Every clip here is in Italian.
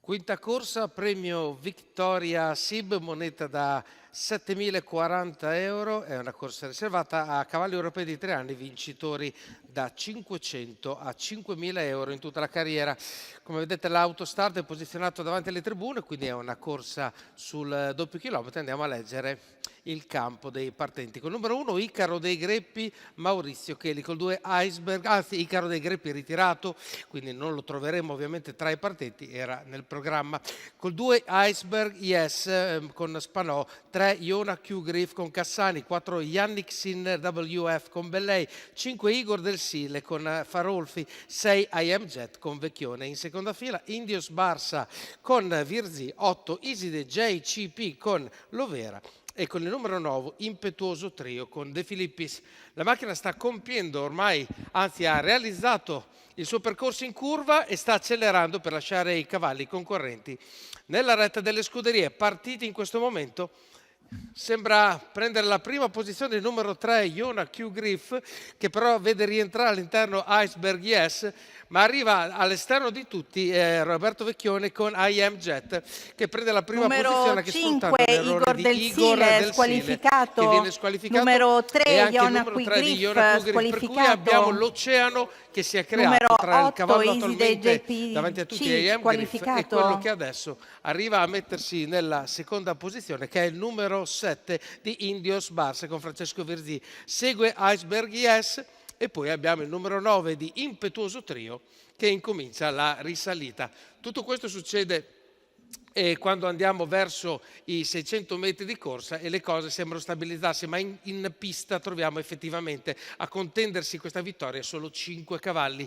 Quinta corsa, premio Victoria SIB, moneta da 7.040 euro, è una corsa riservata a cavalli europei di 3 anni, vincitori da 500 a 5.000 euro in tutta la carriera. Come vedete l'autostart è posizionato davanti alle tribune, quindi è una corsa sul doppio chilometro. Andiamo a leggere il campo dei partenti. Col numero 1 Icaro dei Greppi, Maurizio Cheli, col 2 Iceberg, anzi Icaro dei Greppi ritirato, quindi non lo troveremo ovviamente tra i partenti, era nel programma. Col 2 Iceberg Yes con Spanò, 3 Iona Q Griff con Cassani, 4 Yannick Sinner WF con Bellei, 5 Igor del Sile con Farolfi, 6 I Am Jet con Vecchione. In seconda fila Indios Barsa con Virzi, 8 Iside JCP con Lovera e con il numero 9 Impetuoso Trio con De Filippis. La macchina sta compiendo ormai, anzi ha realizzato il suo percorso in curva e sta accelerando per lasciare i cavalli concorrenti nella retta delle scuderie. Partiti in questo momento. Sembra prendere la prima posizione il numero 3 Iona Q Griff, che però vede rientrare all'interno Iceberg Yes, ma arriva all'esterno di tutti Roberto Vecchione con I Am Jet, che prende la prima posizione, che sfruttando l'errore di Igor del Sile, che viene squalificato, numero 3 e anche il Iona numero Q 3 di Iona Q Griff, per cui abbiamo l'oceano che si è creato tra il cavallo attualmente davanti a tutti I Am Griff e quello che adesso arriva a mettersi nella seconda posizione, che è il numero 7 di Indios Barse con Francesco Verzi. Segue Iceberg Yes e poi abbiamo il numero 9 di Impetuoso Trio che incomincia la risalita. Tutto questo succede quando andiamo verso i 600 metri di corsa e le cose sembrano stabilizzarsi, ma in pista troviamo effettivamente a contendersi questa vittoria solo 5 cavalli.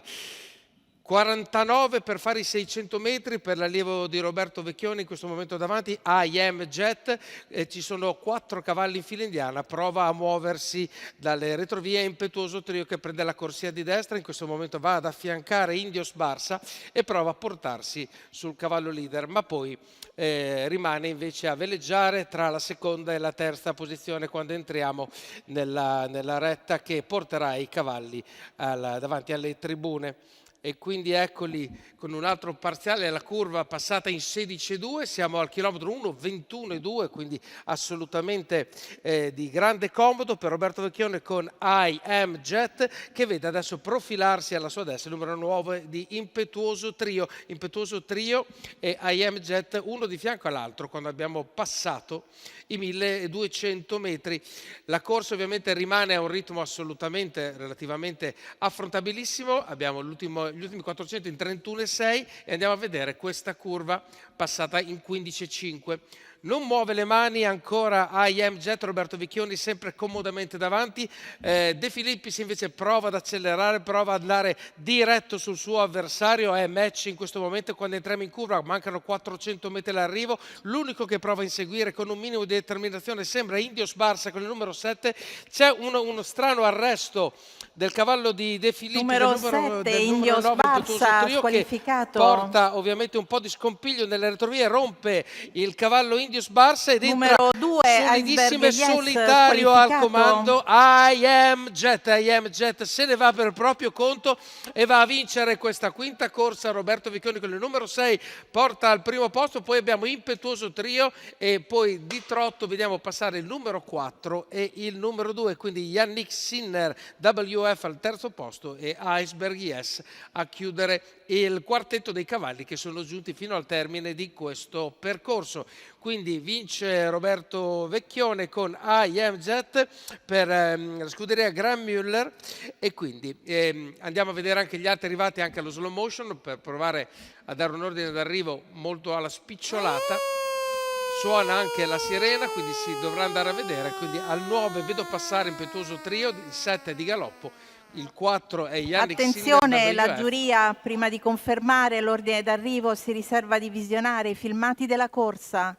49 per fare i 600 metri per l'allievo di Roberto Vecchione in questo momento davanti, I Am Jet, ci sono 4 cavalli in fila indiana, prova a muoversi dalle retrovie, Impetuoso Trio che prende la corsia di destra, in questo momento va ad affiancare Indios Barsa e prova a portarsi sul cavallo leader, ma poi rimane invece a veleggiare tra la seconda e la terza posizione quando entriamo nella retta che porterà i cavalli davanti alle tribune. E quindi eccoli con un altro parziale, la curva passata in 16,2, siamo al chilometro 1, 21,2, quindi assolutamente di grande comodo per Roberto Vecchione con I Am Jet, che vede adesso profilarsi alla sua destra il numero 9 di Impetuoso Trio e I Am Jet uno di fianco all'altro quando abbiamo passato i 1200 metri. La corsa ovviamente rimane a un ritmo assolutamente relativamente affrontabilissimo, abbiamo gli ultimi 400 in 31,6 e andiamo a vedere questa curva passata in 15,5. Non muove le mani ancora I Am Jet, Roberto Vecchioni sempre comodamente davanti, De Filippis invece prova ad accelerare, prova ad andare diretto sul suo avversario, è match in questo momento quando entriamo in curva, mancano 400 metri all'arrivo, l'unico che prova a inseguire con un minimo di determinazione sembra Indios Barsa con il numero 7, c'è uno strano arresto del cavallo di De Filippis, numero 7 Indios Barsa squalificato, che porta ovviamente un po' di scompiglio nelle retrovie, rompe il cavallo Indios Barsa ed entra numero 2 solidissimo e solitario al comando I Am Jet se ne va per proprio conto e va a vincere questa quinta corsa. Roberto Vecchioni con il numero 6 porta al primo posto, poi abbiamo Impetuoso Trio e poi di trotto vediamo passare il numero 4 e il numero 2, quindi Yannick Sinner WF al terzo posto e Iceberg Yes a chiudere il quartetto dei cavalli che sono giunti fino al termine di questo percorso. Quindi vince Roberto Vecchione con I Am Jet per la scuderia Graham Müller e quindi andiamo a vedere anche gli altri arrivati anche allo slow motion per provare a dare un ordine d'arrivo molto alla spicciolata. Suona anche la sirena, quindi si dovrà andare a vedere. Quindi al 9 vedo passare Impetuoso Trio, il 7 è di Galoppo, il 4 è Yannick Attenzione, Sinner la giuria prima di confermare l'ordine d'arrivo si riserva di visionare i filmati della corsa.